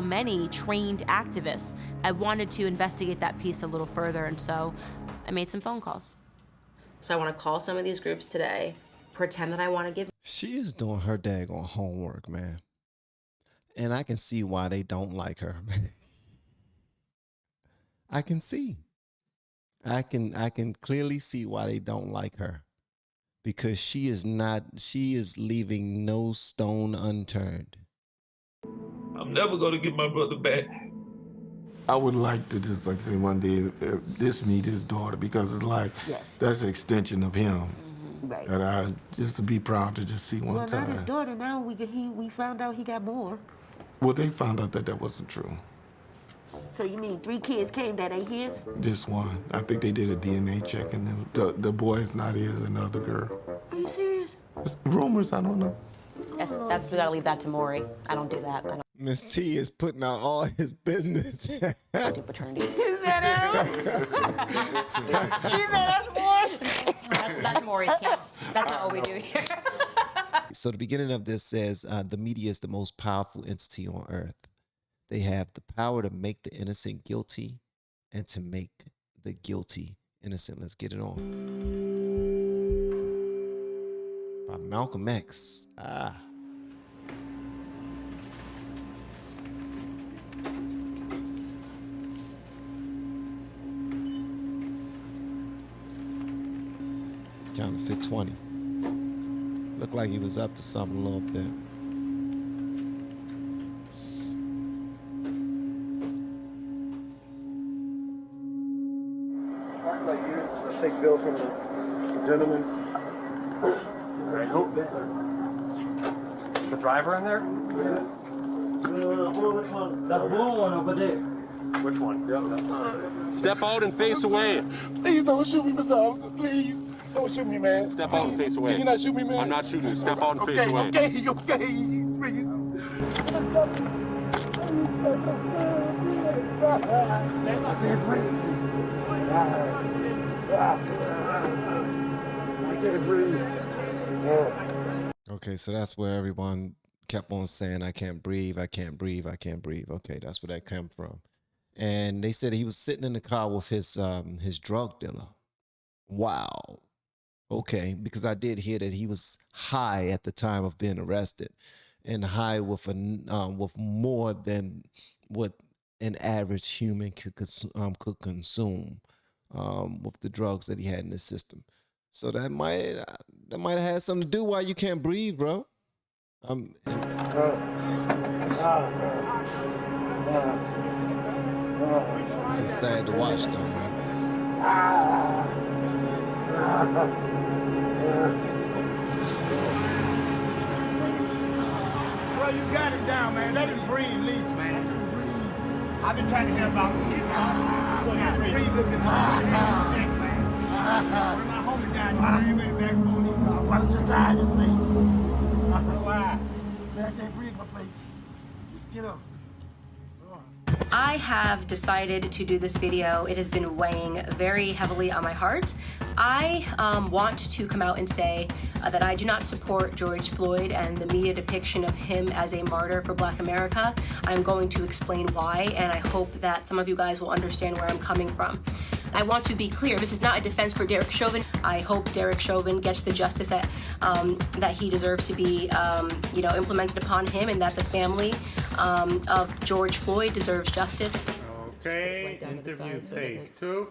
many trained activists. I wanted to investigate that piece a little further, and so I made some phone calls. So I want to call some of these groups today, pretend that I want to give. She is doing her daggone homework, man. And I can see why they don't like her. I can see. I can clearly see why they don't like her. Because she is leaving no stone unturned. I'm never gonna get my brother back. I would like to just, like, say one day, this meet his daughter, because it's like, that's an extension of him. Right. And I just to be proud to just see one time. Well, not his daughter. Now we found out he got more. Well, they found out that wasn't true. So you mean 3 kids came that ain't his? Just one. I think they did a DNA check, and the boy is not his, and the other girl. Are you serious? Rumors, I don't know. That's we gotta leave that to Maury. I don't do that. I don't Miss T is putting out all his business. do paternity. Is that out? She said that's more. That's Maury's camp. That's not what we do here. So the beginning of this says, the media is the most powerful entity on earth. They have the power to make the innocent guilty and to make the guilty innocent. Let's get it on. By Malcolm X. Counterfeit 20. Looked like he was up to something a little bit. Like you, it's a fake bill from the gentleman. I hope this is the driver in there. Which one? That blue one over there. Which one? Step out and face away. Please don't shoot me, Mr. Officer. Please don't shoot me, man. Step out and face away. Can you not shoot me, man? I'm not shooting you. Step out and face away. Okay, please. I can't breathe. I can't breathe. Okay, so that's where everyone kept on saying, I can't breathe, I can't breathe, I can't breathe. Okay, that's where that came from. And they said he was sitting in the car with his drug dealer. Wow. Okay, because I did hear that he was high at the time of being arrested, and high with more than what an average human could consume with the drugs that he had in his system. So that might have had something to do why you can't breathe, bro. This is sad to watch, though, man. Well, you got him down, man. Let him breathe, at least, man. I've been trying to hear about him. So you can breathe a little bit more. Where my homie down here, he went back home. Why don't you die this thing? Why? Man, I can't breathe my face. Just get up. I have decided to do this video. It has been weighing very heavily on my heart. I want to come out and say that I do not support George Floyd and the media depiction of him as a martyr for Black America. I'm going to explain why, and I hope that some of you guys will understand where I'm coming from. I want to be clear, this is not a defense for Derek Chauvin. I hope Derek Chauvin gets the justice that he deserves to be implemented upon him, and that the family of George Floyd deserves justice. Okay, interview take 2.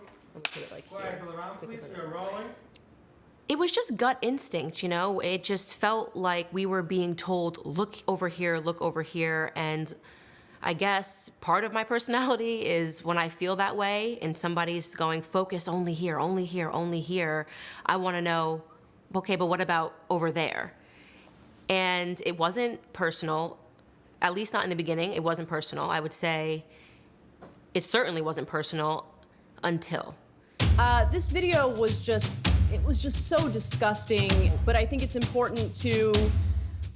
It was just gut instinct, you know? It just felt like we were being told, look over here, and I guess part of my personality is when I feel that way and somebody's going, focus only here, I want to know, okay, but what about over there? And it wasn't personal, at least not in the beginning. It wasn't personal. I would say it certainly wasn't personal until. This video was just so disgusting, but I think it's important to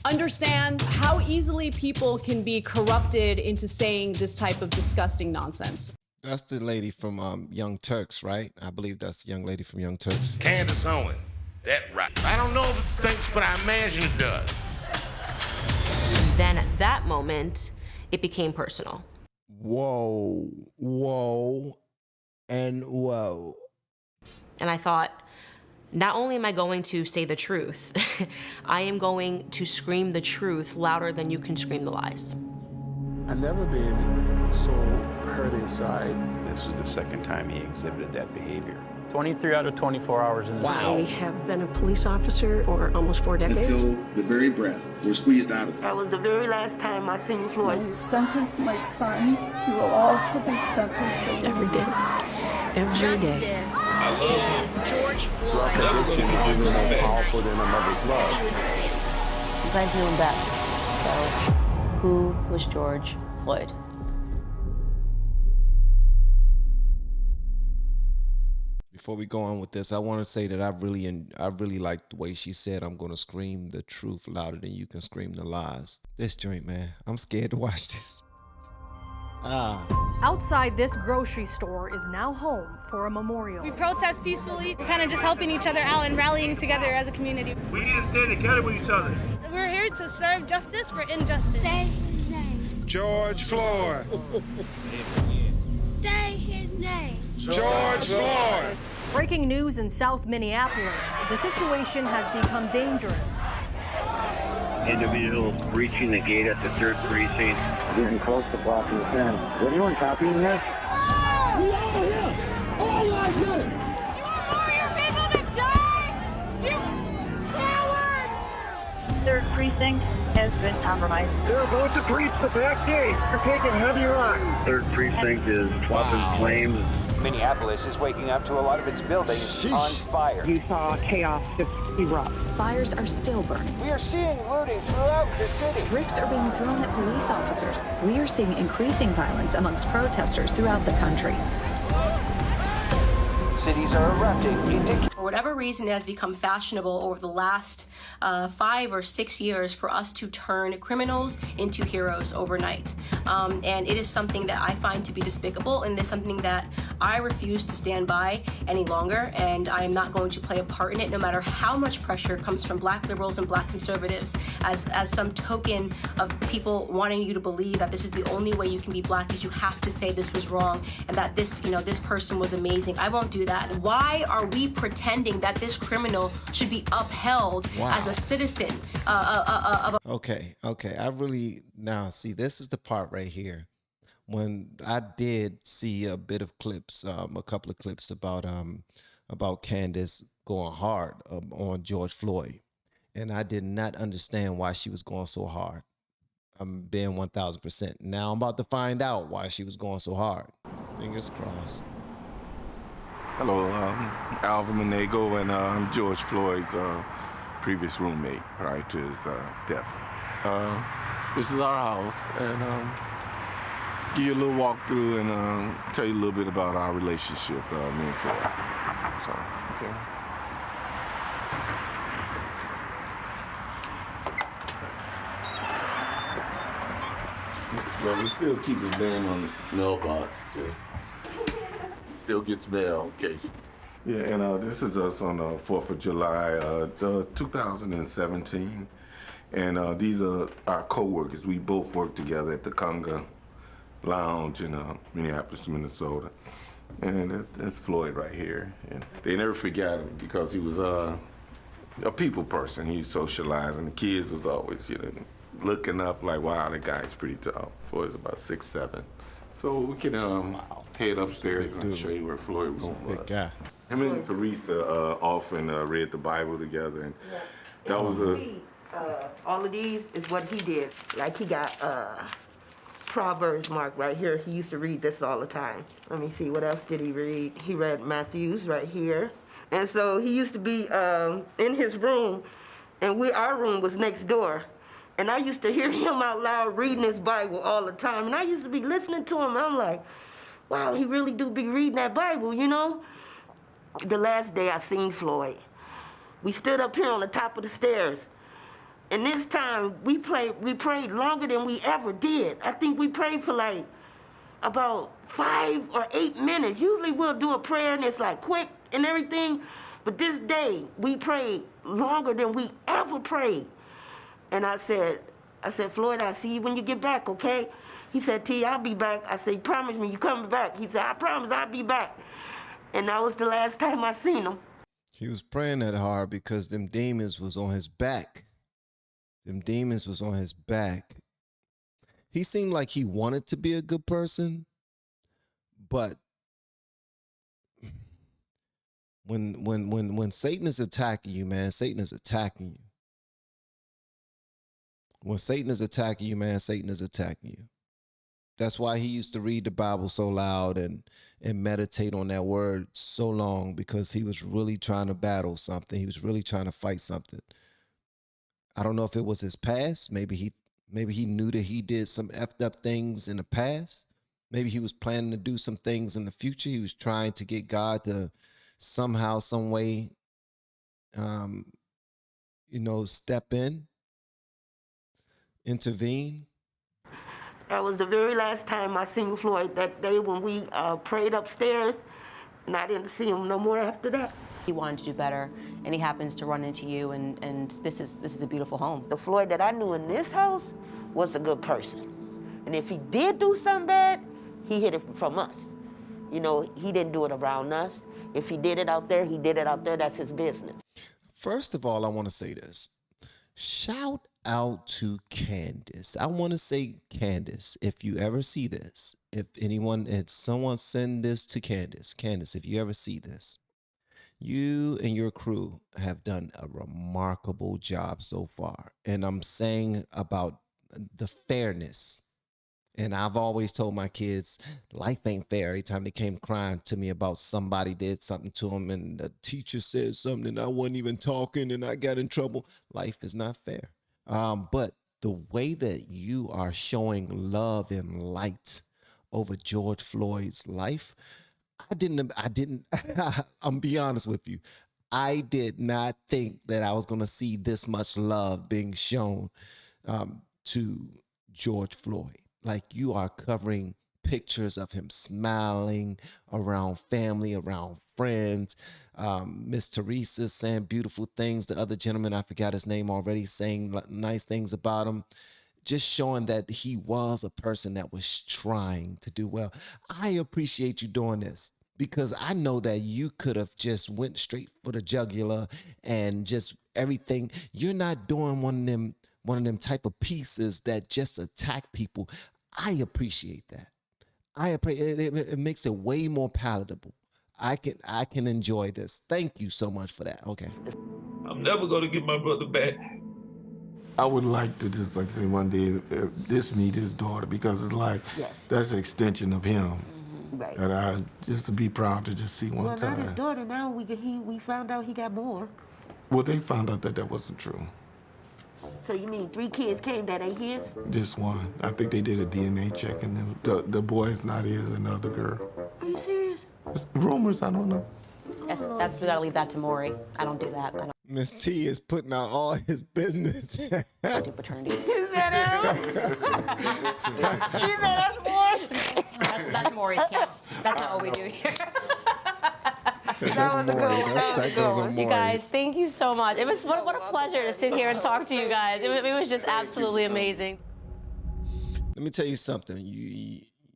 understand how easily people can be corrupted into saying this type of disgusting nonsense. That's the lady from Young Turks, right? I believe that's the young lady from Young Turks. Candace Owen, that right. I don't know if it stinks, but I imagine it does. Then at that moment, it became personal. Whoa, whoa, and whoa. And I thought, not only am I going to say the truth, I am going to scream the truth louder than you can scream the lies. I've never been so hurt inside. This was the second time he exhibited that behavior. 23 out of 24 hours in the cell. I have been a police officer for almost 4 decades. Until the very breath was squeezed out of him. That was the very last time I seen Floyd. When you sentence my son, you will also be sentenced every day. Every day. I love him. George Floyd. Drug addiction is even more powerful than a mother's love. You guys knew him best. So, who was George Floyd? Before we go on with this, I want to say that I really like the way she said, "I'm going to scream the truth louder than you can scream the lies." This joint, man, I'm scared to watch this. Outside this grocery store is now home for a memorial. We protest peacefully. We're kind of just helping each other out and rallying together as a community. We need to stand together with each other. We're here to serve justice for injustice. Say his name. George Floyd. Say his name. George Floyd. Breaking news in South Minneapolis. The situation has become dangerous. Individuals breaching the gate at the 3rd precinct. Getting close to blocking the fence. Is anyone copying this? We all here! All lives matter! You want your people to die? You coward! 3rd precinct has been compromised. They're about to breach the back gate. They're taking heavy rock. 3rd precinct is swapping flames. Minneapolis is waking up to a lot of its buildings on fire. You saw chaos just erupt. Fires are still burning. We are seeing looting throughout the city. Bricks are being thrown at police officers. We are seeing increasing violence amongst protesters throughout the country. Cities are erupting into... For whatever reason, it has become fashionable over the last 5 or 6 years for us to turn criminals into heroes overnight. And it is something that I find to be despicable, and it is something that I refuse to stand by any longer, and I am not going to play a part in it, no matter how much pressure comes from Black liberals and Black conservatives as some token of people wanting you to believe that this is the only way you can be Black, is you have to say this was wrong and that this, this person was amazing. I won't do that. Why are we pretending that this criminal should be upheld as a citizen of a... Okay. I really, now see, this is the part right here. When I did see a bit of clips, a couple of clips about Candace going hard on George Floyd. And I did not understand why she was going so hard. I'm being 1000%. Now I'm about to find out why she was going so hard. Fingers crossed. Hello, Alvin Monego, and I'm George Floyd's previous roommate prior to his death. This is our house, and give you a little walkthrough and tell you a little bit about our relationship, me and Floyd. So, okay. Well, we still keep his name on the mailbox, just still gets mail occasionally. Yeah, and this is us on the 4th of July, 2017. And these are our co-workers. We both work together at the Conga Lounge in Minneapolis, Minnesota. And that's Floyd right here. And they never forgot him because he was a people person. He socialized, and the kids was always, looking up like, wow, that guy's pretty tall. Floyd's about 6'7". So we can head upstairs and I'll show you where Floyd was. Big guy. Him and Teresa often read the Bible together, and that was all of these is what he did. Like he got Proverbs marked right here. He used to read this all the time. Let me see, what else did he read? He read Matthew's right here. And so he used to be in his room, and our room was next door. And I used to hear him out loud reading his Bible all the time. And I used to be listening to him, and I'm like, wow, he really do be reading that Bible, The last day I seen Floyd, we stood up here on the top of the stairs. And this time, we prayed longer than we ever did. I think we prayed for like about 5 or 8 minutes. Usually we'll do a prayer and it's like quick and everything. But this day, we prayed longer than we ever prayed. And I said, Floyd, I'll see you when you get back, okay? He said, T, I'll be back. I said, promise me you coming back. He said, I promise I'll be back. And that was the last time I seen him. He was praying that hard because them demons was on his back. Them demons was on his back. He seemed like he wanted to be a good person, but when Satan is attacking you, man, Satan is attacking you. When Satan is attacking you, man, Satan is attacking you. That's why he used to read the Bible so loud and meditate on that word so long, because he was really trying to battle something. He was really trying to fight something. I don't know if it was his past. Maybe he knew that he did some effed up things in the past. Maybe he was planning to do some things in the future. He was trying to get God to somehow, some way, step in, intervene. That was the very last time I seen Floyd, that day when we prayed upstairs, and I didn't see him no more after that. He wanted to do better, and he happens to run into you, and this is a beautiful home. The Floyd that I knew in this house was a good person. And if he did do something bad, he hid it from us. You know, he didn't do it around us. If he did it out there, he did it out there. That's his business. First of all, I want to say this. Shout out to Candace. I want to say, Candace, if you ever see this, if someone send this to Candace, if you ever see this, you and your crew have done a remarkable job so far. And I'm saying about the fairness. And I've always told my kids, life ain't fair. Every time they came crying to me about somebody did something to them and the teacher said something and I wasn't even talking and I got in trouble. Life is not fair. But the way that you are showing love and light over George Floyd's life, I'm be honest with you. I did not think that I was going to see this much love being shown to George Floyd. Like, you are covering pictures of him smiling around family, around friends. Miss Teresa saying beautiful things. The other gentleman, I forgot his name already, saying nice things about him. Just showing that he was a person that was trying to do well. I appreciate you doing this, because I know that you could have just went straight for the jugular and just everything. You're not doing one of them type of pieces that just attack people. I appreciate that. It makes it way more palatable. I can enjoy this. Thank you so much for that. Okay. I'm never gonna get my brother back. I would like to just, like, say one day, just meet his daughter, because it's like, that's an extension of him. Right. And I just to be proud to just see one time. Well, not his daughter. Now we found out he got more. Well, they found out that wasn't true. So you mean 3 kids came that ain't his? Just one. I think they did a DNA check, and the boy's not his, and the other girl. Are you serious? It's rumors, I don't know. We gotta leave that to Maury. I don't do that. Miss T is putting out all his business. I do paternity. Is that that's more? That's Maury's camp. That's not what we do here. You guys, thank you so much. It was what a pleasure to sit here and talk to you guys. It was just absolutely amazing. Let me tell you something.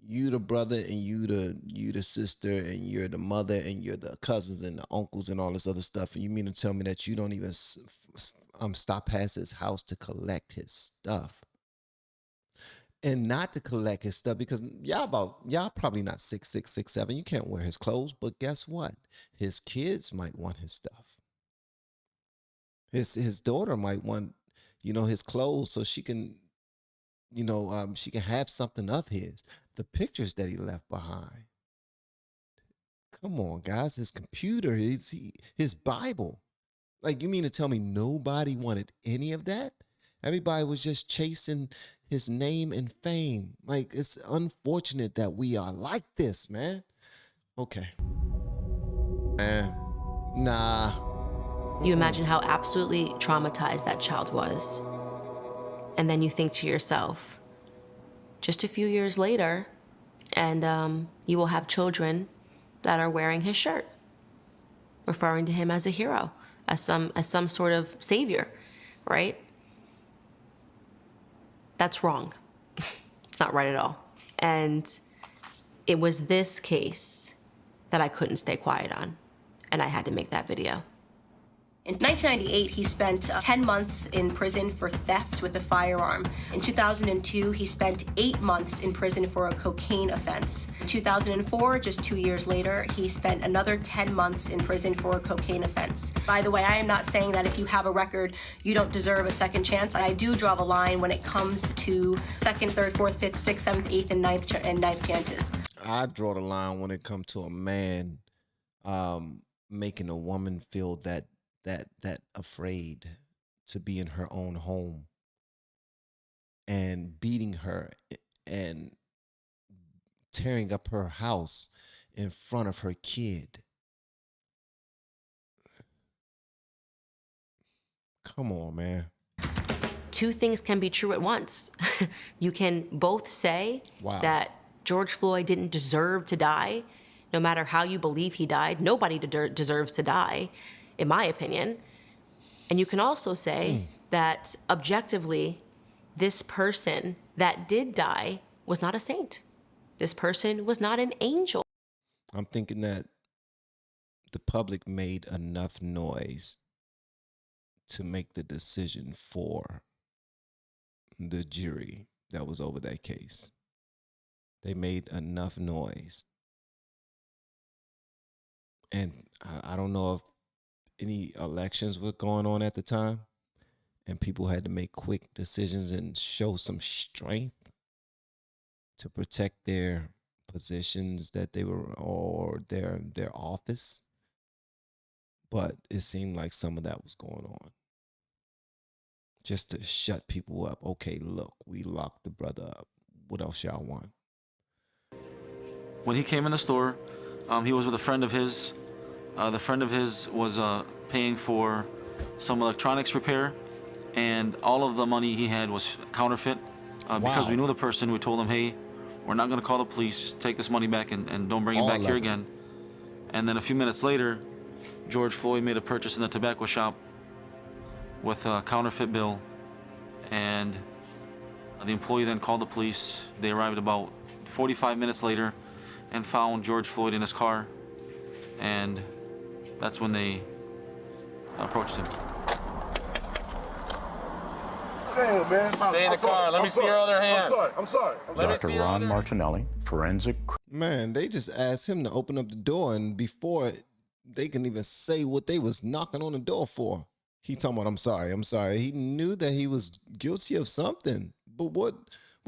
You the brother, and you the sister, and you're the mother, and you're the cousins and the uncles and all this other stuff. And you mean to tell me that you don't even stop past his house to collect his stuff? And not to collect his stuff, because y'all probably not 6'6", 6'7". You can't wear his clothes, but guess what? His kids might want his stuff. His daughter might want, his clothes, so she can, she can have something of his. The pictures that he left behind. Come on, guys. His computer, his Bible. Like, you mean to tell me nobody wanted any of that? Everybody was just chasing his name and fame. Like, it's unfortunate that we are like this, man. Okay. Nah. You imagine how absolutely traumatized that child was. And then you think to yourself, just a few years later, and you will have children that are wearing his shirt, referring to him as a hero, as some sort of savior, right? That's wrong. It's not right at all. And it was this case that I couldn't stay quiet on, and I had to make that video. In 1998, he spent 10 months in prison for theft with a firearm. In 2002, he spent 8 months in prison for a cocaine offense. In 2004, just 2 years later, he spent another 10 months in prison for a cocaine offense. By the way, I am not saying that if you have a record, you don't deserve a second chance. I do draw the line when it comes to second, third, fourth, fifth, sixth, seventh, eighth, and ninth chances. I draw the line when it comes to a man making a woman feel that afraid to be in her own home and beating her and tearing up her house in front of her kid. Come on, man. Two things can be true at once. You can both say that George Floyd didn't deserve to die, no matter how you believe he died. Nobody deserves to die, in my opinion. And you can also say that objectively, this person that did die was not a saint. This person was not an angel. I'm thinking that the public made enough noise to make the decision for the jury that was over that case. They made enough noise. And I don't know if any elections were going on at the time and people had to make quick decisions and show some strength to protect their positions that they were, or their office. But it seemed like some of that was going on just to shut people up. Okay, look, we locked the brother up. What else y'all want? When he came in the store, he was with a friend of his. The friend of his was paying for some electronics repair, and all of the money he had was counterfeit. Because we knew the person, we told him, hey, we're not going to call the police, just take this money back and don't bring it back here again. And then a few minutes later, George Floyd made a purchase in the tobacco shop with a counterfeit bill, and the employee then called the police. They arrived about 45 minutes later and found George Floyd in his car, and that's when they approached him. Damn, man. Stay in the car. Let me see your other hand. I'm sorry. Dr. Ron Martinelli, forensic. Man, they just asked him to open up the door, and before they can even say what they was knocking on the door for, he talking about, I'm sorry. He knew that he was guilty of something, but what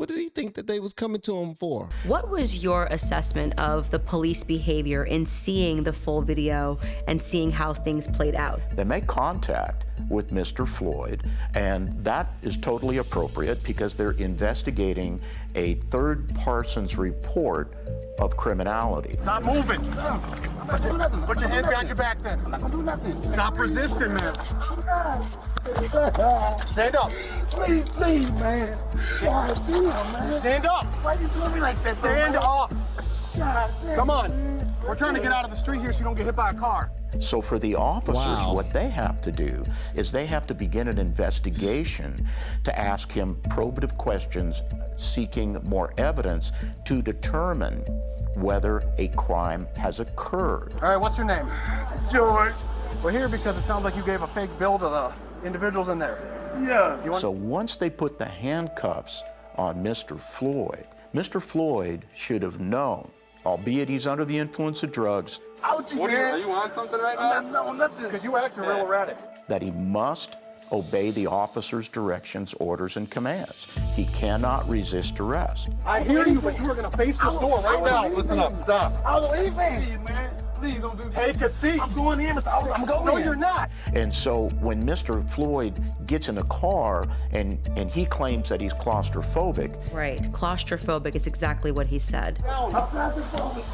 did he think that they was coming to him for? What was your assessment of the police behavior in seeing the full video and seeing how things played out? They make contact with Mr. Floyd, and that is totally appropriate because they're investigating a third person's report of criminality. Stop moving. I'm not doing nothing. Put your hands behind your back then. I'm not gonna do nothing. Stop resisting, man. Stand up. Please, man. Stand up. Why are you doing me like this? Stand up. Come on. We're trying to get out of the street here so you don't get hit by a car. So for the officers, what they have to do is they have to begin an investigation to ask him probative questions, seeking more evidence to determine whether a crime has occurred. All right, what's your name? George. We're here because it sounds like you gave a fake bill to the individuals in there. Yeah. So once they put the handcuffs on Mr. Floyd should have known, albeit he's under the influence of drugs. What are you on something right now? No, nothing. Because you acting real erratic. That he must obey the officer's directions, orders, and commands. He cannot resist arrest. I hear you, but you are going to face this door right now. Listen up, stop. I don't do anything, man. Please don't do that. Take a seat. I'm going in, Mr. Oliver. I'm going in. No, you're not. And so when Mr. Floyd gets in a car and he claims that he's claustrophobic. Right, claustrophobic is exactly what he said. I'm claustrophobic.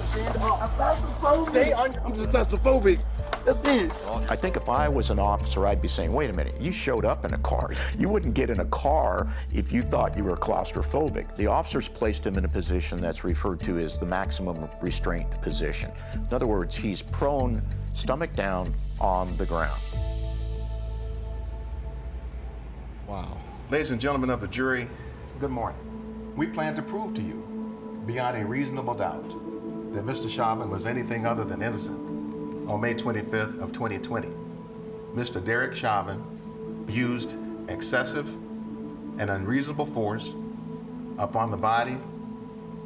Stand up. I'm claustrophobic. Stay under. I'm just claustrophobic. That's it. I think if I was an officer, I'd be saying, wait a minute, you showed up in a car. You wouldn't get in a car if you thought you were claustrophobic. The officers placed him in a position that's referred to as the maximum restraint position. In other words, he's prone, stomach down, on the ground. Wow. Ladies and gentlemen of the jury, good morning. We plan to prove to you beyond a reasonable doubt that Mr. Chauvin was anything other than innocent, on May 25th of 2020, Mr. Derek Chauvin used excessive and unreasonable force upon the body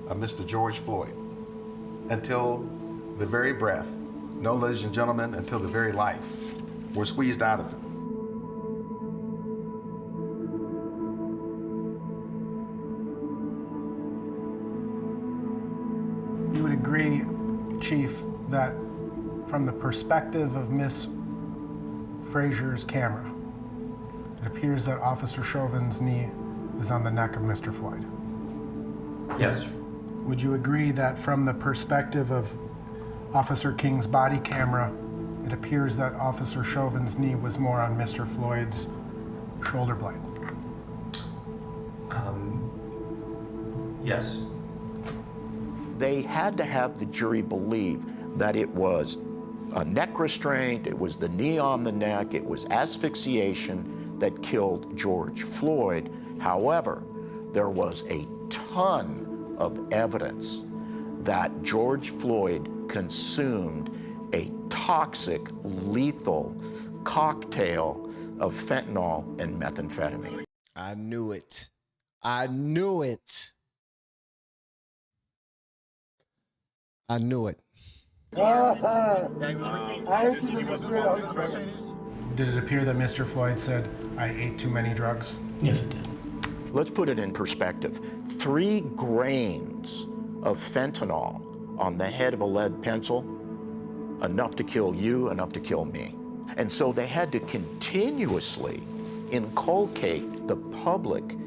of Mr. George Floyd until the very breath, no, ladies and gentlemen, until the very life were squeezed out of him. You would agree, Chief, that from the perspective of Miss Frazier's camera, it appears that Officer Chauvin's knee is on the neck of Mr. Floyd? Yes. Would you agree that from the perspective of Officer King's body camera, it appears that Officer Chauvin's knee was more on Mr. Floyd's shoulder blade? Yes. They had to have the jury believe that it was a neck restraint, it was the knee on the neck, it was asphyxiation that killed George Floyd. However, there was a ton of evidence that George Floyd consumed a toxic, lethal cocktail of fentanyl and methamphetamine. I knew it. I knew it. I knew it. Did it appear that Mr. Floyd said, "I ate too many drugs"? Yes, it did. Let's put it in perspective. 3 grains of fentanyl on the head of a lead pencil, enough to kill you, enough to kill me. And so they had to continuously inculcate the public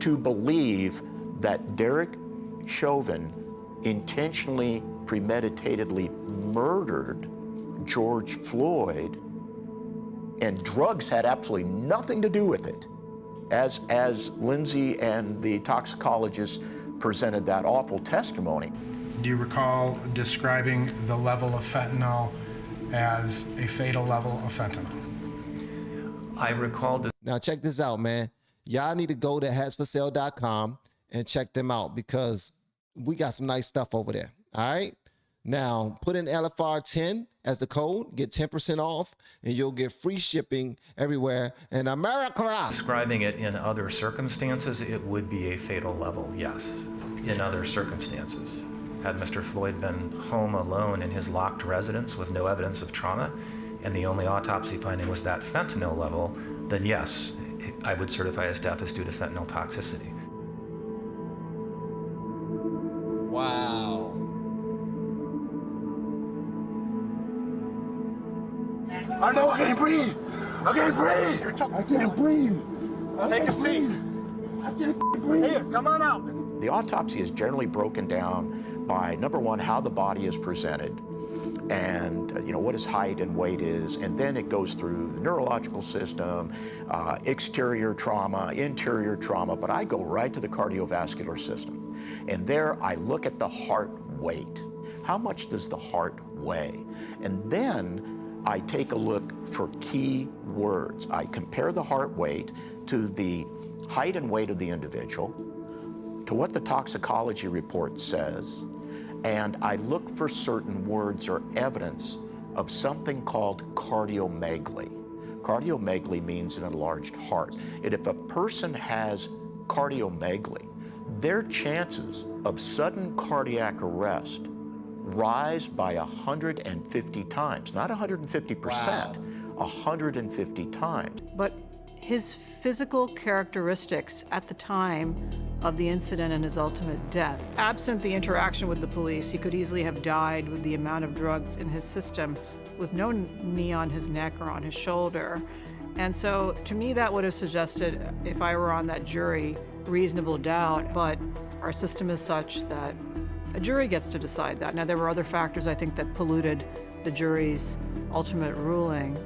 to believe that Derek Chauvin intentionally, premeditatedly murdered George Floyd, and drugs had absolutely nothing to do with it. As Lindsay and the toxicologist presented that awful testimony. Do you recall describing the level of fentanyl as a fatal level of fentanyl? I recall this. Now check this out, man. Y'all need to go to hatsforsale.com and check them out because we got some nice stuff over there. All right. Now put in LFR 10 as the code, get 10% off, and you'll get free shipping everywhere in America. Describing it in other circumstances, it would be a fatal level, yes. In other circumstances. Had Mr. Floyd been home alone in his locked residence with no evidence of trauma, and the only autopsy finding was that fentanyl level, then yes, I would certify his death as due to fentanyl toxicity. Wow. I know I can't breathe. I can't breathe. I can't breathe. Take a seat. I can't breathe. Here, come on out. The autopsy is generally broken down by, number one, how the body is presented, and what his height and weight is, and then it goes through the neurological system, exterior trauma, interior trauma, but I go right to the cardiovascular system. And there I look at the heart weight. How much does the heart weigh? And then I take a look for key words. I compare the heart weight to the height and weight of the individual, to what the toxicology report says, and I look for certain words or evidence of something called cardiomegaly. Cardiomegaly means an enlarged heart. And if a person has cardiomegaly, their chances of sudden cardiac arrest rise by 150 times, not 150%, 150 times. But his physical characteristics at the time of the incident and his ultimate death, absent the interaction with the police, he could easily have died with the amount of drugs in his system with no knee on his neck or on his shoulder. And so to me, that would have suggested, if I were on that jury, reasonable doubt, but our system is such that a jury gets to decide that. Now, there were other factors, I think, that polluted the jury's ultimate ruling.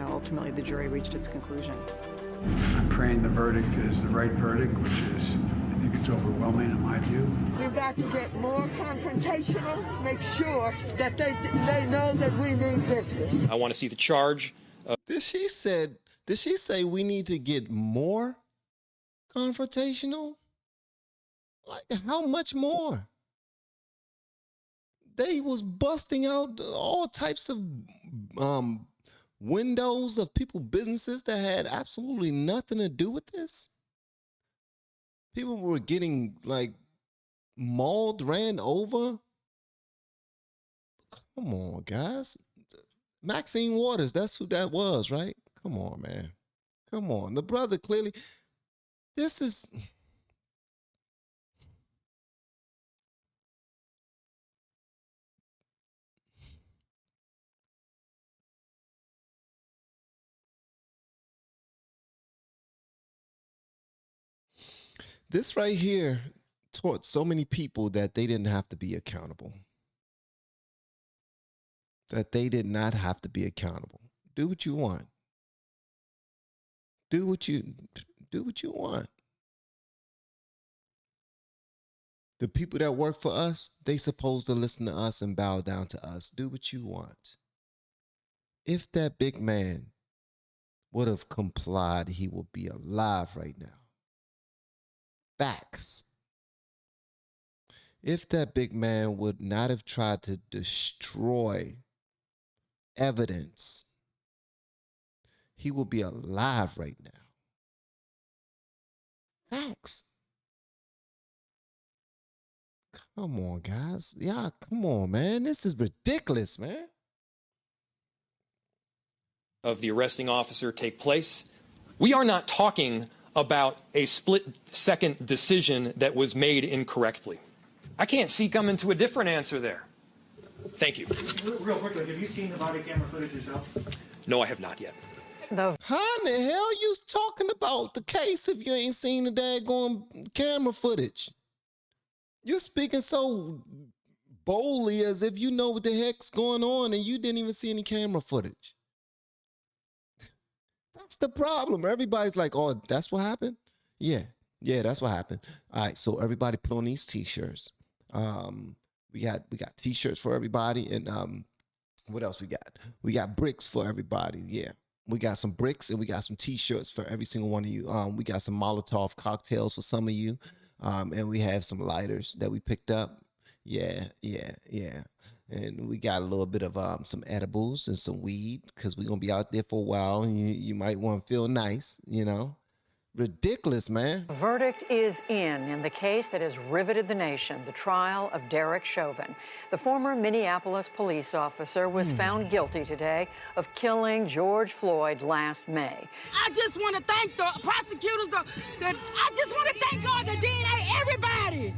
Ultimately, the jury reached its conclusion. I'm praying the verdict is the right verdict, which is, I think it's overwhelming in my view. We've got to get more confrontational, make sure that they know that we mean business. I want to see the charge. Did she say we need to get more confrontational? Like, how much more? they was busting out all types of windows of people businesses that had absolutely nothing to do with this. People were getting like mauled, ran over. Come on, guys. Maxine Waters, that's who that was, right? Come on, man. Come on. The brother clearly, this is... This right here taught so many people that they didn't have to be accountable. That they did not have to be accountable. Do what you want. Do what you want. The people that work for us, they supposed to listen to us and bow down to us. Do what you want. If that big man would have complied, he would be alive right now. Facts. If that big man would not have tried to destroy evidence, he would be alive right now. Facts. Come on, guys. Yeah, come on, man. This is ridiculous, man. Of the arresting officer take place. We are not talking about a split-second decision that was made incorrectly. I can't see coming to a different answer there. Thank you. Real quickly, have you seen the body camera footage yourself? No, I have not yet. How in the hell you talking about the case if you ain't seen the daggone camera footage? You're speaking so boldly as if you know what the heck's going on and you didn't even see any camera footage. That's the problem. Everybody's like, oh, that's what happened? Yeah, that's what happened. All right, so everybody put on these t-shirts. We got t-shirts for everybody, and what else we got? We got bricks for everybody. Yeah. We got some bricks and we got some t-shirts for every single one of you. We got some Molotov cocktails for some of you. And we have some lighters that we picked up. Yeah. And we got a little bit of some edibles and some weed because we're going to be out there for a while. And you might want to feel nice, you know. Ridiculous, man. The verdict is in the case that has riveted the nation, the trial of Derek Chauvin. The former Minneapolis police officer was found guilty today of killing George Floyd last May. I just want to thank the prosecutors, I just want to thank God, the DNA, everybody.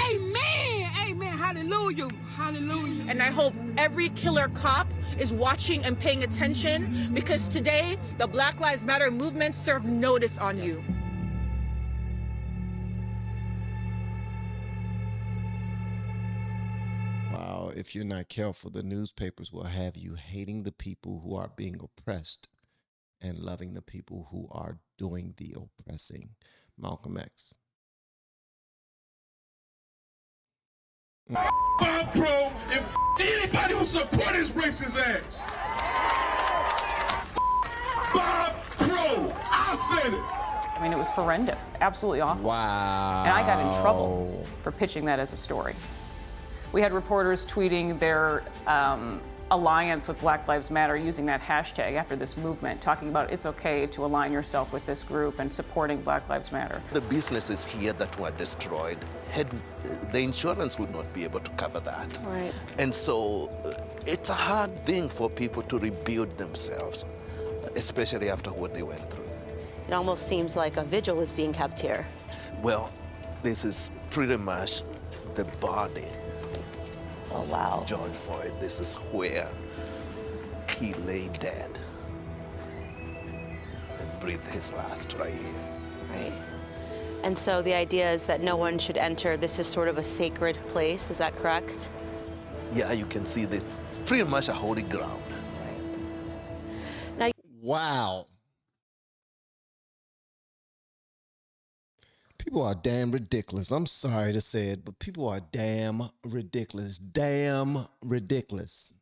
Amen. Amen. Hallelujah. Hallelujah. And I hope every killer cop is watching and paying attention, because today the Black Lives Matter movement served notice on you. Wow, if you're not careful, the newspapers will have you hating the people who are being oppressed and loving the people who are doing the oppressing. Malcolm X. Bob Crow and anybody who support his racist ass. Bob Crow, I said it. I mean, it was horrendous, absolutely awful. Wow. And I got in trouble for pitching that as a story. We had reporters tweeting their alliance with Black Lives Matter using that hashtag after this movement, talking about it's okay to align yourself with this group and supporting Black Lives Matter. The businesses here that were destroyed, the insurance would not be able to cover that. Right. And so it's a hard thing for people to rebuild themselves, especially after what they went through. It almost seems like a vigil is being kept here. Well, this is pretty much the body of George Floyd. This is where he lay dead and breathed his last right here. Right. And so the idea is that no one should enter. This is sort of a sacred place. Is that correct? Yeah, you can see this. It's pretty much a holy ground. Now, wow. People are damn ridiculous. I'm sorry to say it, but people are damn ridiculous. Damn ridiculous.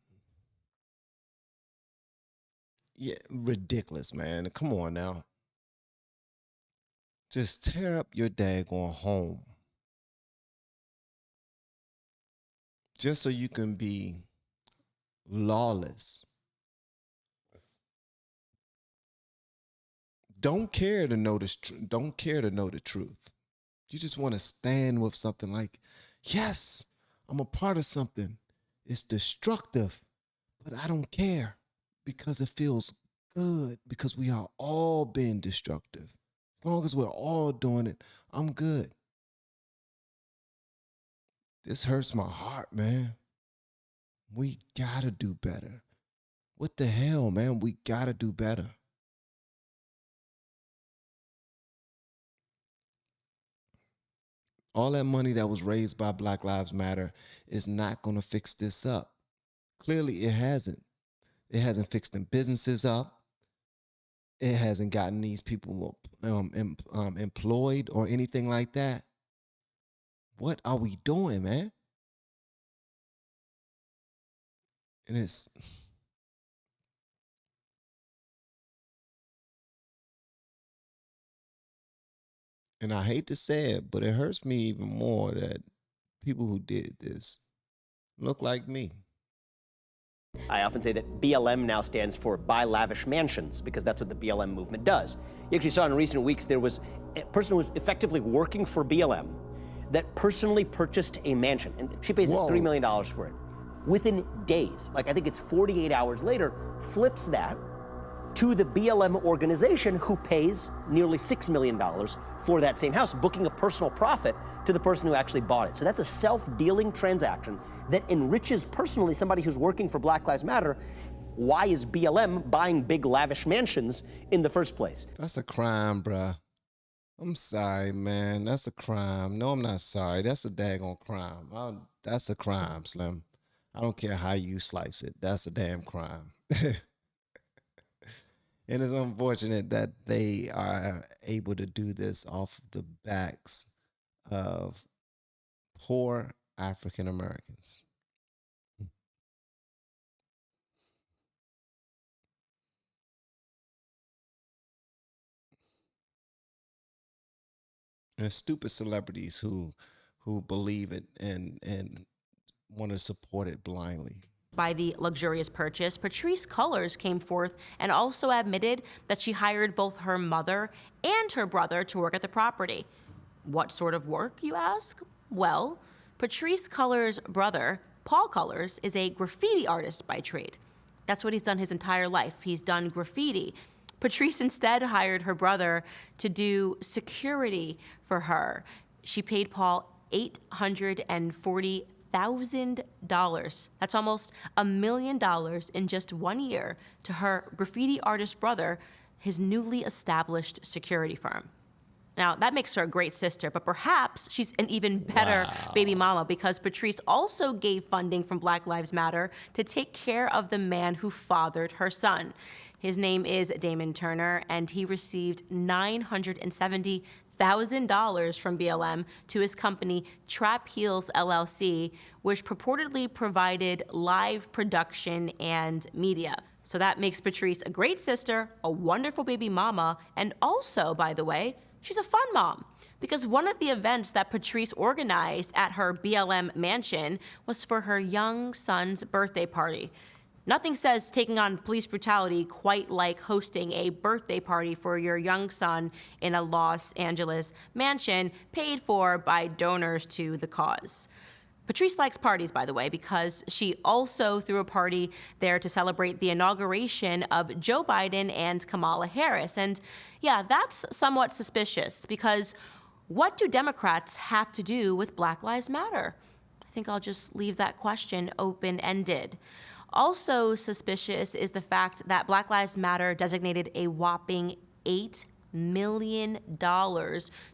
Yeah, ridiculous, man. Come on now. Just tear up your daggone home. just so you can be lawless. Don't care to know don't care to know the truth. You just want to stand with something like, yes, I'm a part of something. It's destructive, but I don't care because it feels good, because we are all being destructive. As long as we're all doing it, I'm good. This hurts my heart, man. We gotta do better. What the hell, man? We gotta do better. All that money that was raised by Black Lives Matter is not going to fix this up. Clearly, it hasn't. It hasn't fixed them businesses up. It hasn't gotten these people employed or anything like that. What are we doing, man? And it's... And I hate to say it, but it hurts me even more that people who did this look like me. I often say that BLM now stands for Buy Lavish Mansions, because that's what the BLM movement does. You actually saw in recent weeks there was a person who was effectively working for BLM that personally purchased a mansion, and she pays $3 million for it. Within days, like I think it's 48 hours later, flips that to the BLM organization, who pays nearly $6 million for that same house, booking a personal profit to the person who actually bought it. So that's a self-dealing transaction that enriches personally somebody who's working for Black Lives Matter. Why is BLM buying big, lavish mansions in the first place? That's a crime, bruh. I'm sorry, man. That's a crime. No, I'm not sorry. That's a daggone crime. That's a crime, Slim. I don't care how you slice it. That's a damn crime. And it's unfortunate that they are able to do this off the backs of poor African Americans. And stupid celebrities who believe it and want to support it blindly. By the luxurious purchase, Patrisse Cullors came forth and also admitted that she hired both her mother and her brother to work at the property. What sort of work, you ask? Well, Patrisse Cullors' brother, Paul Cullors, is a graffiti artist by trade. That's what he's done his entire life. He's done graffiti. Patrisse instead hired her brother to do security for her. She paid Paul $840,000. That's almost $1 million in just 1 year to her graffiti artist brother, his newly established security firm. Now, that makes her a great sister, but perhaps she's an even better baby mama, because Patrisse also gave funding from Black Lives Matter to take care of the man who fathered her son. His name is Damon Turner, and he received $970,000 from BLM to his company Trap Heels LLC, which purportedly provided live production and media. So that makes Patrisse a great sister, a wonderful baby mama, and also, by the way, she's a fun mom, because one of the events that Patrisse organized at her BLM mansion was for her young son's birthday party. Nothing says taking on police brutality quite like hosting a birthday party for your young son in a Los Angeles mansion paid for by donors to the cause. Patrisse likes parties, by the way, because she also threw a party there to celebrate the inauguration of Joe Biden and Kamala Harris. And yeah, that's somewhat suspicious, because what do Democrats have to do with Black Lives Matter? I think I'll just leave that question open-ended. Also suspicious is the fact that Black Lives Matter designated a whopping $8 million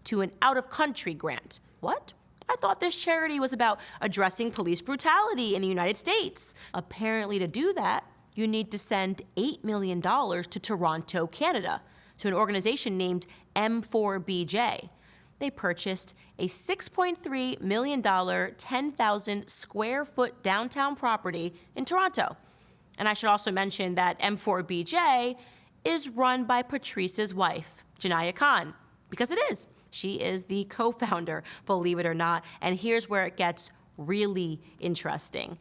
to an out-of-country grant. What? I thought this charity was about addressing police brutality in the United States. Apparently, to do that, you need to send $8 million to Toronto, Canada, to an organization named M4BJ. They purchased a $6.3 million, 10,000 square foot downtown property in Toronto. And I should also mention that M4BJ is run by Patrisse's wife, Janaya Khan, because it is. She is the co-founder, believe it or not. And here's where it gets really interesting.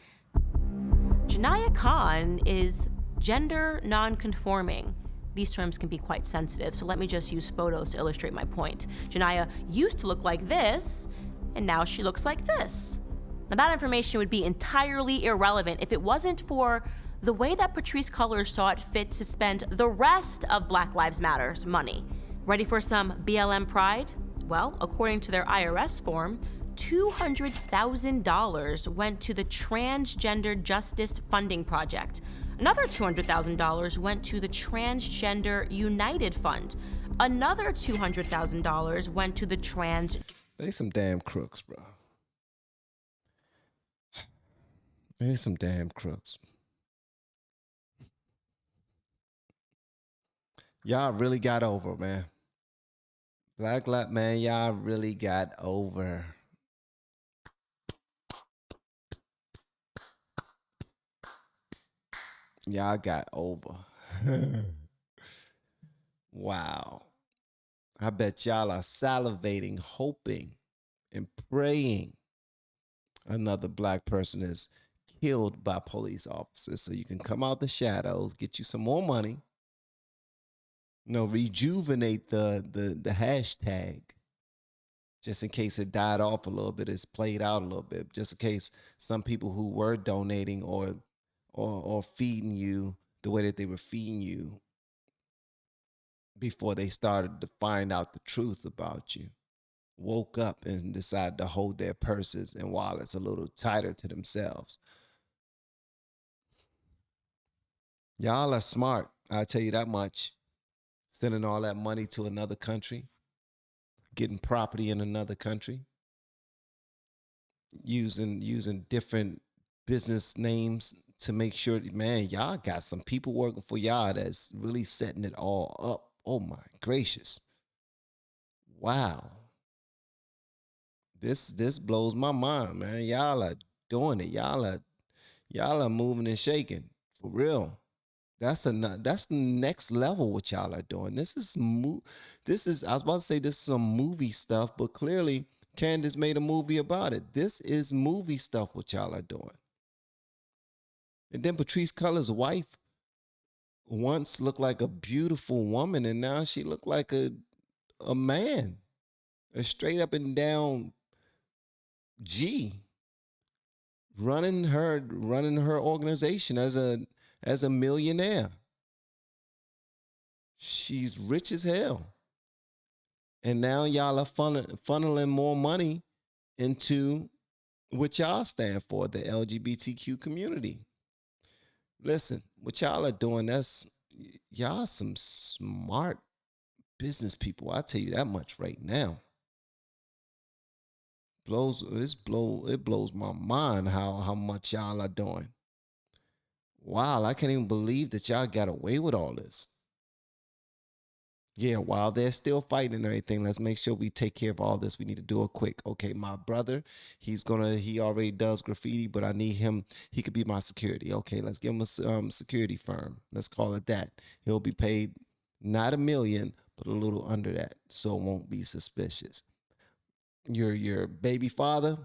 Janiyah Khan is gender non-conforming. These terms can be quite sensitive, so let me just use photos to illustrate my point. Janiyah used to look like this, and now she looks like this. Now that information would be entirely irrelevant if it wasn't for the way that Patrisse Cullors saw it fit to spend the rest of Black Lives Matter's money. Ready for some BLM pride? Well, according to their IRS form, $200,000 went to the Transgender Justice Funding Project. Another $200,000 went to the Transgender United Fund. Another $200,000 went to the They some damn crooks, bro. They some damn crooks. Y'all really got over, man. Black Lives, man, y'all really got over. Y'all got over. Wow. I bet y'all are salivating, hoping, and praying another black person is killed by police officers so you can come out the shadows, get you some more money, rejuvenate the hashtag just in case it died off a little bit, it's played out a little bit, just in case some people who were donating or feeding you the way that they were feeding you before they started to find out the truth about you woke up and decided to hold their purses and wallets a little tighter to themselves. Y'all are smart, I'll tell you that much. Sending all that money to another country, getting property in another country, using different business names to make sure, man, y'all got some people working for y'all that's really setting it all up. Oh my gracious. Wow. This blows my mind, man. Y'all are doing it. Y'all are moving and shaking for real. That's the next level what y'all are doing. This is I was about to say this is some movie stuff, but clearly Candace made a movie about it. This is movie stuff what y'all are doing. And then Patrisse Cullors' wife once looked like a beautiful woman, and now she looked like a man, a straight up and down G, running her organization as a millionaire. She's rich as hell. And now y'all are funneling more money into what y'all stand for, the LGBTQ community. Listen, what y'all are doing, y'all some smart business people. I'll tell you that much right now. It blows my mind how much y'all are doing. Wow, I can't even believe that y'all got away with all this. Yeah, while they're still fighting and everything, let's make sure we take care of all this. We need to do it quick. Okay, my brother, he already does graffiti, but I need him. He could be my security. Okay, let's give him a security firm. Let's call it that. He'll be paid not $1 million, but a little under that, so it won't be suspicious. Your baby father,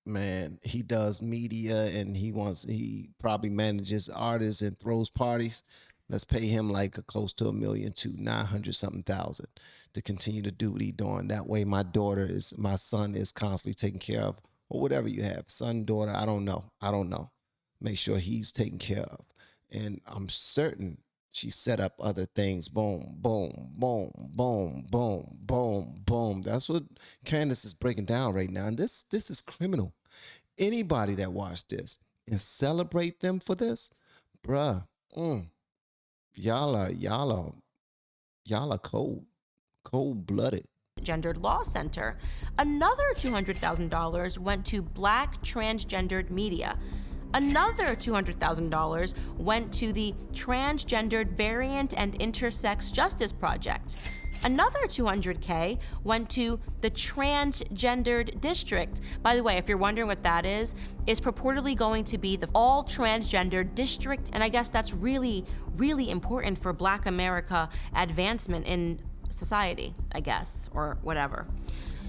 man, he does media and he probably manages artists and throws parties. Let's pay him like close to $1 million to $900,000 to continue to do what he's doing. That way my son is constantly taken care of, or whatever you have, son, daughter, I don't know. Make sure he's taken care of. And I'm certain she set up other things. Boom, boom, boom, boom, boom, boom, boom. That's what Candace is breaking down right now. And this is criminal. Anybody that watched this and celebrate them for this, bruh, y'all are cold-blooded. Gendered Law Center. Another $200,000 went to Black transgendered media. Another $200,000 went to the Transgendered Variant and Intersex Justice Project. Another $200K went to the Transgendered District. By the way, if you're wondering what that is purportedly going to be the all transgender district, and I guess that's really, really important for Black America advancement in society, I guess, or whatever.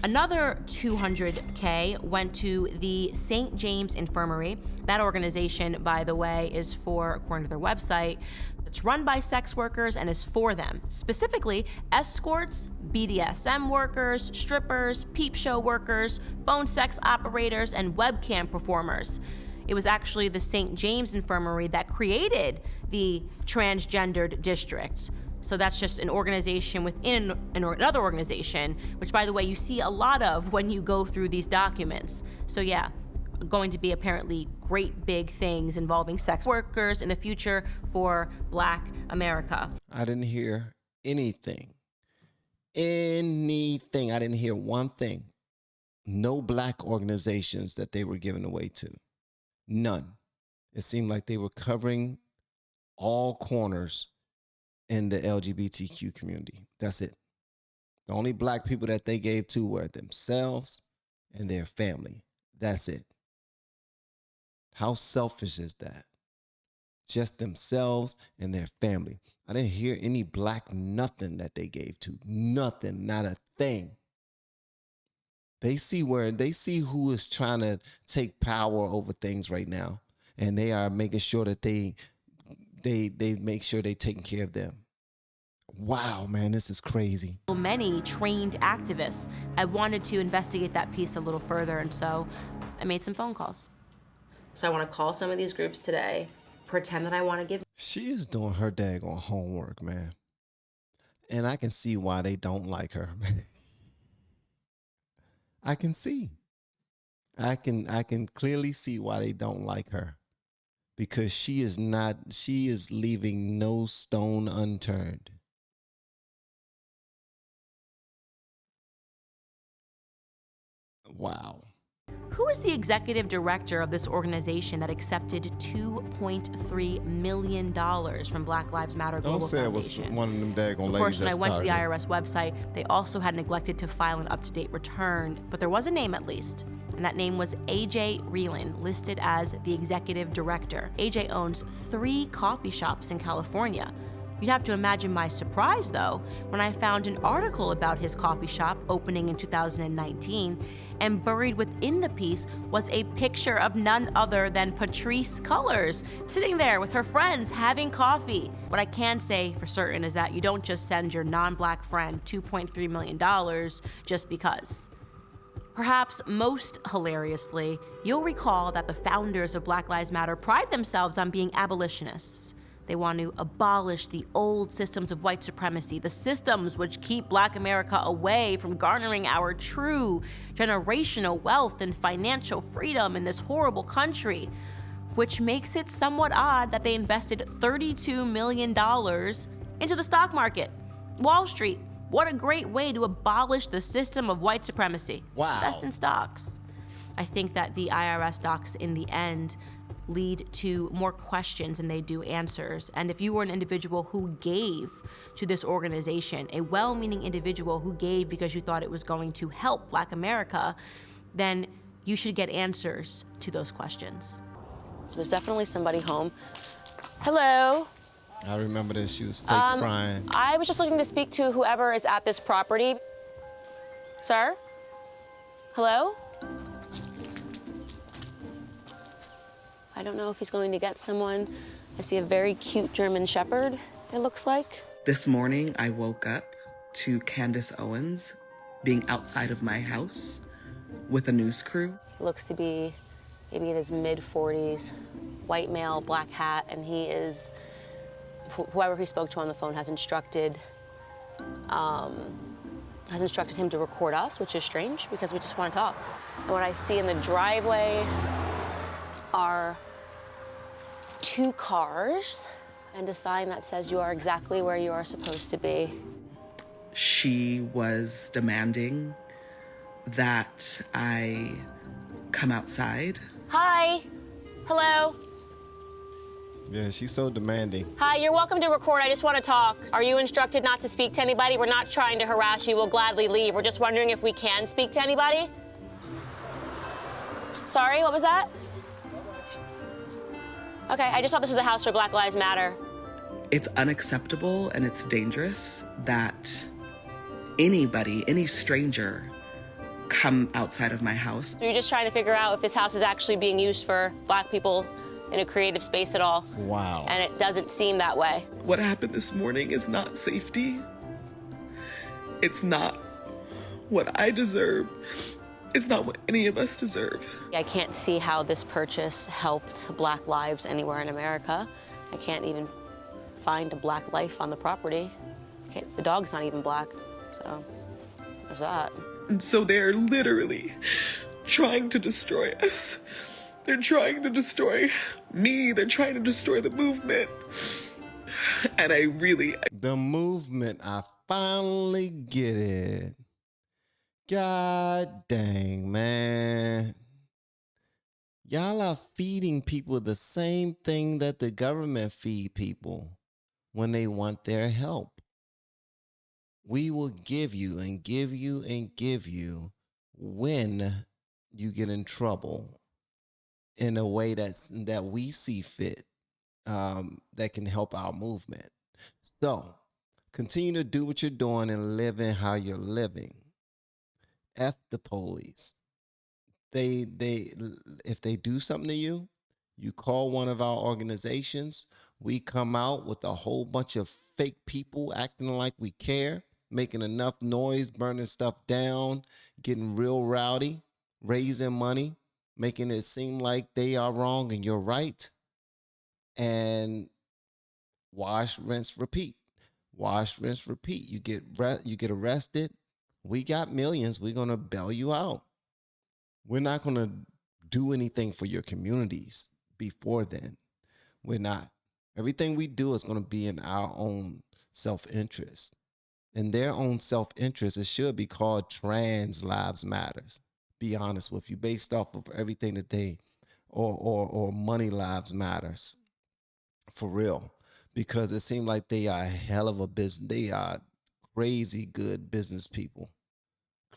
Another $200K went to the St. James Infirmary. That organization, by the way, is for, according to their website, it's run by sex workers and is for them. Specifically, escorts, BDSM workers, strippers, peep show workers, phone sex operators, and webcam performers. It was actually the St. James Infirmary that created the transgendered district. So that's just an organization within another organization, which, by the way, you see a lot of when you go through these documents. So yeah, going to be apparently great big things involving sex workers in the future for Black America. I didn't hear anything. I didn't hear one thing. No Black organizations that they were giving away to. None. It seemed like they were covering all corners in the LGBTQ community. That's it. The only Black people that they gave to were themselves and their family. That's it. How selfish is that? Just themselves and their family. I didn't hear any Black nothing that they gave to. Nothing, not a thing. They see who is trying to take power over things right now, and they are making sure that they make sure they're taking care of them. Wow, man, this is crazy. Many trained activists. I wanted to investigate that piece a little further, and so I made some phone calls. So I want to call some of these groups today, pretend that I want to give. She is doing her daggone homework, man. And I can see why they don't like her, man. I can see. I can clearly see why they don't like her. Because she is leaving no stone unturned. Wow. Who is the executive director of this organization that accepted $2.3 million from Black Lives Matter Global Don't say Foundation? it was one of them daggone Of ladies course, when that I went to the started IRS website, they also had neglected to file an up-to-date return, but there was a name at least, and that name was AJ Reeland, listed as the executive director. AJ owns 3 coffee shops in California. You'd have to imagine my surprise, though, when I found an article about his coffee shop opening in 2019, and buried within the piece was a picture of none other than Patrice Cullors, sitting there with her friends having coffee. What I can say for certain is that you don't just send your non-Black friend $2.3 million just because. Perhaps most hilariously, you'll recall that the founders of Black Lives Matter pride themselves on being abolitionists. They want to abolish the old systems of white supremacy, the systems which keep Black America away from garnering our true generational wealth and financial freedom in this horrible country, which makes it somewhat odd that they invested $32 million into the stock market. Wall Street, what a great way to abolish the system of white supremacy. Wow. Invest in stocks. I think that the IRS docs in the end lead to more questions than they do answers. And if you were an individual who gave to this organization, a well-meaning individual who gave because you thought it was going to help Black America, then you should get answers to those questions. So there's definitely somebody home. Hello. I remember this. She was fake crying. I was just looking to speak to whoever is at this property. Sir? Hello? I don't know if he's going to get someone. I see a very cute German Shepherd, it looks like. This morning, I woke up to Candace Owens being outside of my house with a news crew. Looks to be maybe in his mid-40s, white male, black hat, and he is, whoever he spoke to on the phone has instructed him to record us, which is strange because we just want to talk. And what I see in the driveway are 2 cars and a sign that says you are exactly where you are supposed to be. She was demanding that I come outside. Hi. Hello. Yeah, she's so demanding. Hi, you're welcome to record. I just want to talk. Are you instructed not to speak to anybody? We're not trying to harass you. We'll gladly leave. We're just wondering if we can speak to anybody. Sorry, what was that? Okay, I just thought this was a house for Black Lives Matter. It's unacceptable and it's dangerous that anybody, any stranger, come outside of my house. So you're just trying to figure out if this house is actually being used for Black people in a creative space at all. Wow. And it doesn't seem that way. What happened this morning is not safety. It's not what I deserve. It's not what any of us deserve. I can't see how this purchase helped Black lives anywhere in America. I can't even find a Black life on the property. The dog's not even Black, so there's that. And so they're literally trying to destroy us. They're trying to destroy me. They're trying to destroy the movement. And the movement, I finally get it. God dang, man. Y'all are feeding people the same thing that the government feed people when they want their help. We will give you and give you and give you when you get in trouble in a way that we see fit, that can help our movement. So continue to do what you're doing and living how you're living. F the police. If they do something to you, you call one of our organizations. We come out with a whole bunch of fake people acting like we care, making enough noise, burning stuff down, getting real rowdy, raising money, making it seem like they are wrong and you're right. And wash, rinse, repeat. Wash, rinse, repeat. You get arrested. We got millions. We're going to bail you out. We're not going to do anything for your communities before then. We're not. Everything we do is going to be in our own self-interest. In their own self-interest, it should be called Trans Lives Matters. Be honest with you, based off of everything that they, or Money Lives Matters. For real. Because it seems like they are a hell of a business. They are crazy good business people.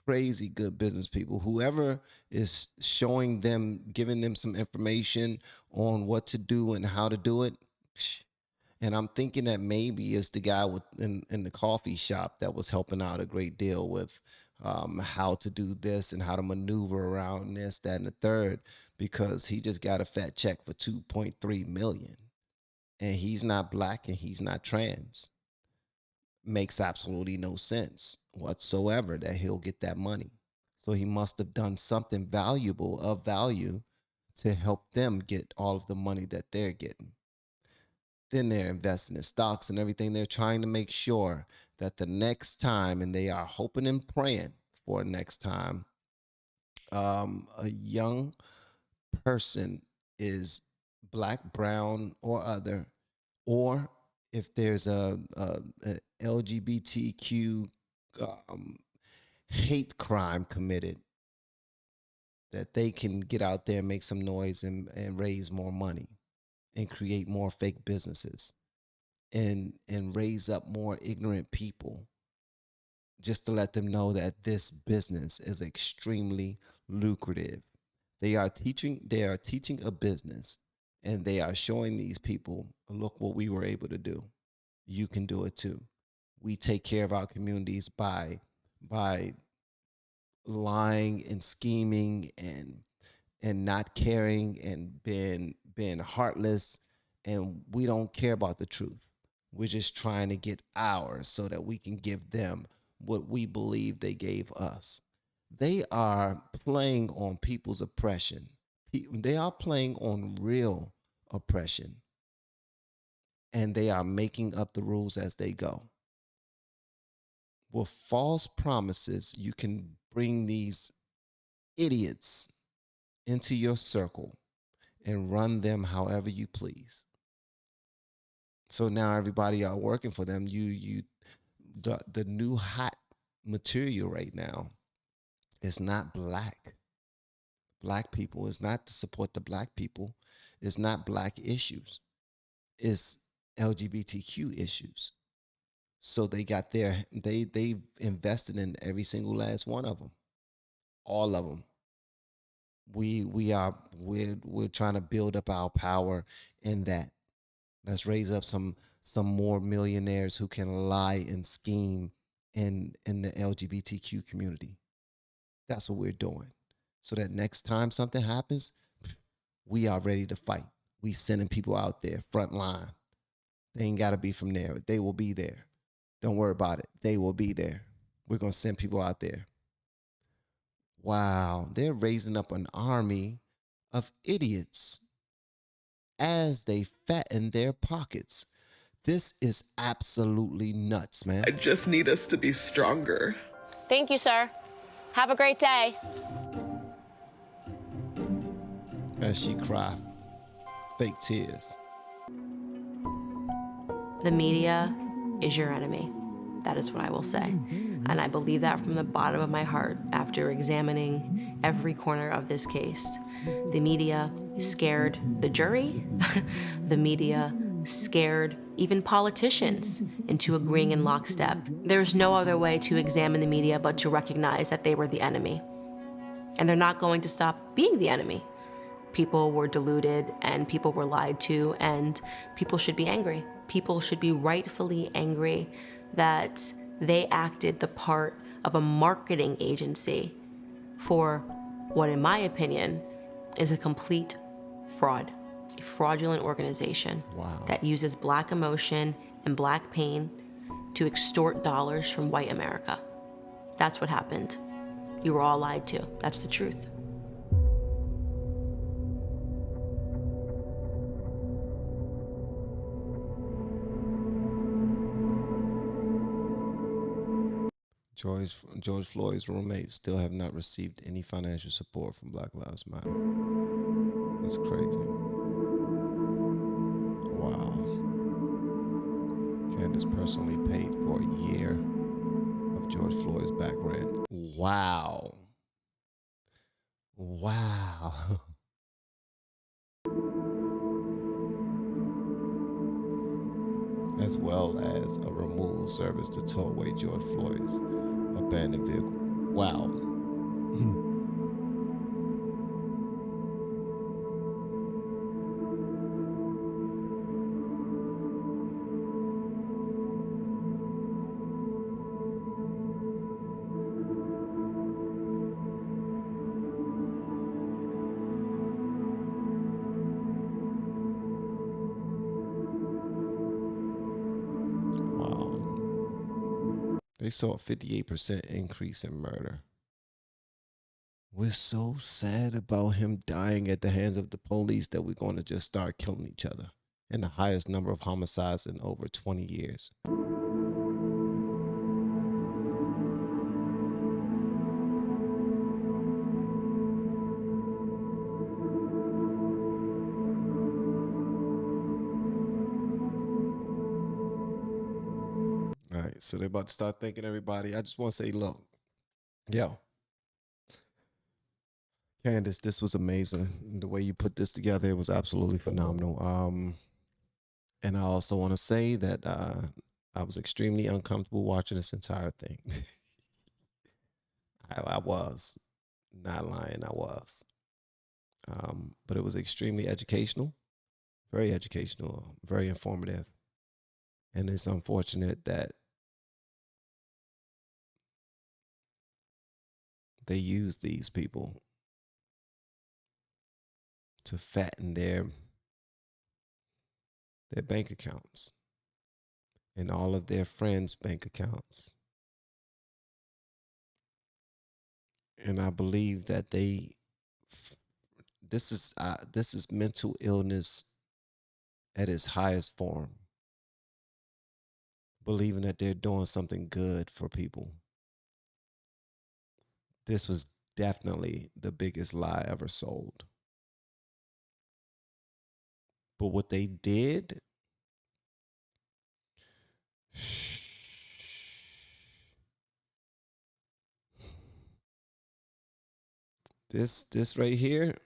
Crazy good business people. Whoever is showing them, giving them some information on what to do and how to do it. And I'm thinking that maybe it's the guy in the coffee shop that was helping out a great deal with how to do this and how to maneuver around this, that, and the third, because he just got a fat check for $2.3 million. And he's not Black and he's not trans. Makes absolutely no sense whatsoever that he'll get that money. So he must have done something valuable, of value, to help them get all of the money that they're getting. Then they're investing in stocks and everything. They're trying to make sure that the next time, and they are hoping and praying for next time, a young person is Black, brown, or other, or if there's a LGBTQ hate crime committed, that they can get out there and make some noise and raise more money and create more fake businesses and raise up more ignorant people, just to let them know that this business is extremely lucrative. They are teaching a business, and they are showing these people, look what we were able to do. You can do it too. We take care of our communities by lying and scheming and not caring and being heartless, and we don't care about the truth. We're just trying to get ours so that we can give them what we believe they gave us. They are playing on people's oppression. They are playing on real oppression. And they are making up the rules as they go. With false promises, you can bring these idiots into your circle and run them however you please. So now everybody are working for them. The new hot material right now is not Black. Black people is not to support the Black people. It's not Black issues. It's LGBTQ issues. So they got they've invested in every single last one of them. All of them. We're trying to build up our power in that. Let's raise up some more millionaires who can lie and scheme in the LGBTQ community. That's what we're doing. So that next time something happens, we are ready to fight. We sending people out there, front line. They ain't got to be from there. They will be there. Don't worry about it. They will be there. We're going to send people out there. Wow. They're raising up an army of idiots as they fatten their pockets. This is absolutely nuts, man. I just need us to be stronger. Thank you, sir. Have a great day. As she cried, fake tears. The media is your enemy. That is what I will say. And I believe that from the bottom of my heart after examining every corner of this case. The media scared the jury. The media scared even politicians into agreeing in lockstep. There's no other way to examine the media but to recognize that they were the enemy. And they're not going to stop being the enemy. People were deluded and people were lied to, and people should be angry. People should be rightfully angry that they acted the part of a marketing agency for what, in my opinion, is a complete fraud, a fraudulent organization that uses Black emotion and Black pain to extort dollars from white America. That's what happened. You were all lied to. That's the truth. George Floyd's roommates still have not received any financial support from Black Lives Matter. That's crazy. Wow. Candace personally paid for a year of George Floyd's back rent. Wow. Wow. As well as a removal service to tow away George Floyd's abandoned vehicle. Wow. They saw a 58% increase in murder. We're so sad about him dying at the hands of the police that we're going to just start killing each other. And the highest number of homicides in over 20 years. All right, so they're about to start thanking everybody. I just want to say, look, yo, Candace, this was amazing. The way you put this together, it was absolutely phenomenal. And I also want to say that I was extremely uncomfortable watching this entire thing. I was not lying. I was. But it was extremely educational, very informative. And it's unfortunate that they use these people to fatten their bank accounts and all of their friends' bank accounts. And I believe that this is mental illness at its highest form. Believing that they're doing something good for people. This was definitely the biggest lie ever sold. But what they did, this right here,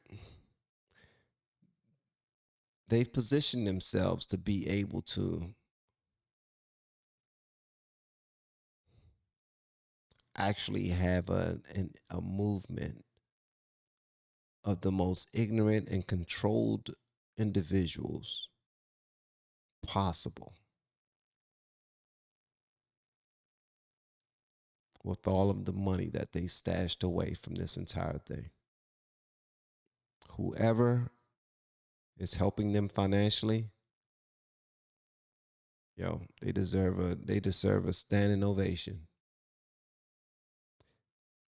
they've positioned themselves to be able to actually have a movement of the most ignorant and controlled individuals possible. with all of the money that they stashed away from this entire thing. Whoever is helping them financially, yo, they deserve a standing ovation.